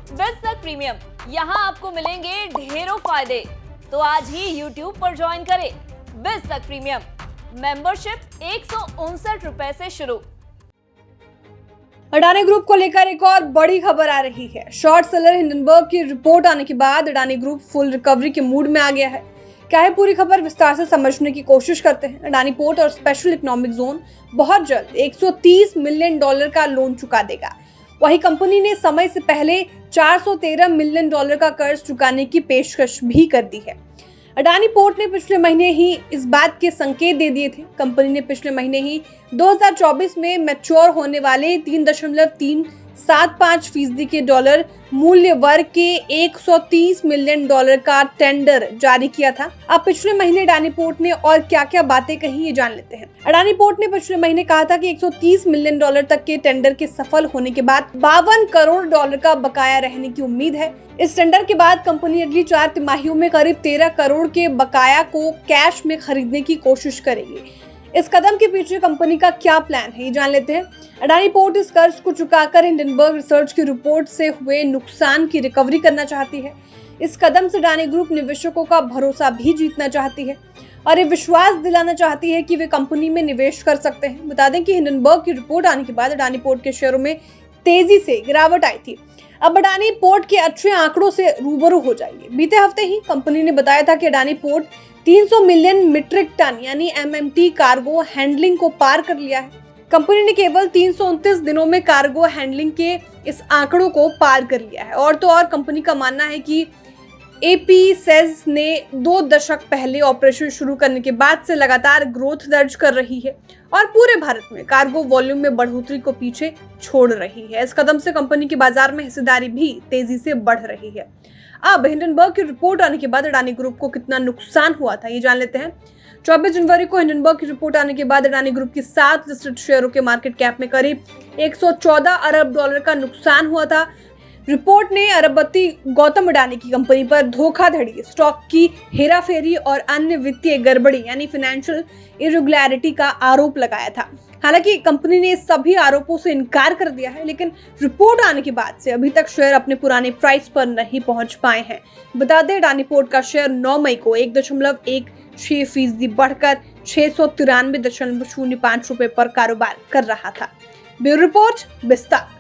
बिज़तक premium, यहाँ आपको मिलेंगे ढेरों फायदे। तो आज ही YouTube पर ज्वाइन करें। बिज़तक प्रीमियम मेंबरशिप 159 रुपए से शुरू। अडानी ग्रुप को लेकर एक और बड़ी खबर आ रही है। शॉर्ट सेलर हिंडनबर्ग की रिपोर्ट आने के बाद अडानी ग्रुप फुल रिकवरी के मूड में आ गया है। क्या है पूरी खबर, विस्तार से समझने की कोशिश करते हैं। अडानी पोर्ट और स्पेशल इकोनॉमिक जोन बहुत जल्द $130 मिलियन का लोन चुका देगा। वहीं कंपनी ने समय से पहले $413 मिलियन का कर्ज चुकाने की पेशकश भी कर दी है। अडानी पोर्ट ने पिछले महीने ही इस बात के संकेत दे दिए थे। कंपनी ने पिछले महीने ही 2024 में मैच्योर होने वाले 3.375% के डॉलर मूल्य वर्ग के $130 मिलियन का टेंडर जारी किया था। अब पिछले महीने अडानी पोर्ट ने और क्या क्या बातें कही, ये जान लेते हैं। अडानी पोर्ट ने पिछले महीने कहा था कि $130 मिलियन तक के टेंडर के सफल होने के बाद $52 करोड़ का बकाया रहने की उम्मीद है। इस टेंडर के बाद कंपनी अगली 4 तिमाहियों में करीब 13 करोड़ के बकाया को कैश में खरीदने की कोशिश करेगी। इस कदम के पीछे कंपनी का क्या प्लान है, ये जान लेते हैं। अडानी पोर्ट इस कर्ज को चुकाकर हिंडनबर्ग रिसर्च की रिपोर्ट से हुए नुकसान की रिकवरी करना चाहती है। इस कदम से अडानी ग्रुप निवेशकों का भरोसा भी जीतना चाहती है और ये विश्वास दिलाना चाहती है कि वे कंपनी में निवेश कर सकते हैं। बता दें कि हिंडनबर्ग की रिपोर्ट आने के बाद अडानी पोर्ट के शेयरों में तेजी से गिरावट आई थी। अब अडानी पोर्ट के अच्छे आंकड़ों से रूबरू हो जाइए। बीते हफ्ते ही कंपनी ने बताया था कि Adani port 300 million metric ton यानी MMT कार्गो हैंडलिंग को पार कर लिया है। कंपनी ने केवल 329 दिनों में कार्गो हैंडलिंग के इस आंकड़ों को पार कर लिया है। और तो और कंपनी का मानना है कि APSEZ ने 2 दशक पहले ऑपरेशन शुरू करने के बाद से लगातार ग्रोथ दर्ज कर रही है और पूरे भारत में कार्गो वॉल्यूम में बढ़ोतरी को पीछे छोड़ रही है। इस कदम से कंपनी की बाजार में हिस्सेदारी भी तेजी से बढ़ रही है। अब हिंडनबर्ग की रिपोर्ट आने के बाद अडानी ग्रुप को कितना नुकसान हुआ था, ये जान लेते हैं। 24 जनवरी को हिंडनबर्ग की रिपोर्ट आने के बाद अडानी ग्रुप की 7 लिस्टेड शेयरों के मार्केट कैप में करीब $114 अरब का नुकसान हुआ था। रिपोर्ट ने अरबपति गौतम अडानी की कंपनी पर धोखाधड़ी, स्टॉक की हेराफेरी और अन्य वित्तीय गड़बड़ी यानी फाइनेंशियल इरेगुलरिटी का आरोप लगाया था। हालांकि कंपनी ने सभी आरोपों से इनकार कर दिया है, लेकिन रिपोर्ट आने के बाद से अभी तक शेयर अपने पुराने प्राइस पर नहीं पहुंच पाए हैं। बता दें अडानी पोर्ट का शेयर 9 मई को 1.16% बढ़कर 693.05 रुपए पर कारोबार कर रहा था। ब्यूरो रिपोर्ट, बिस्तार।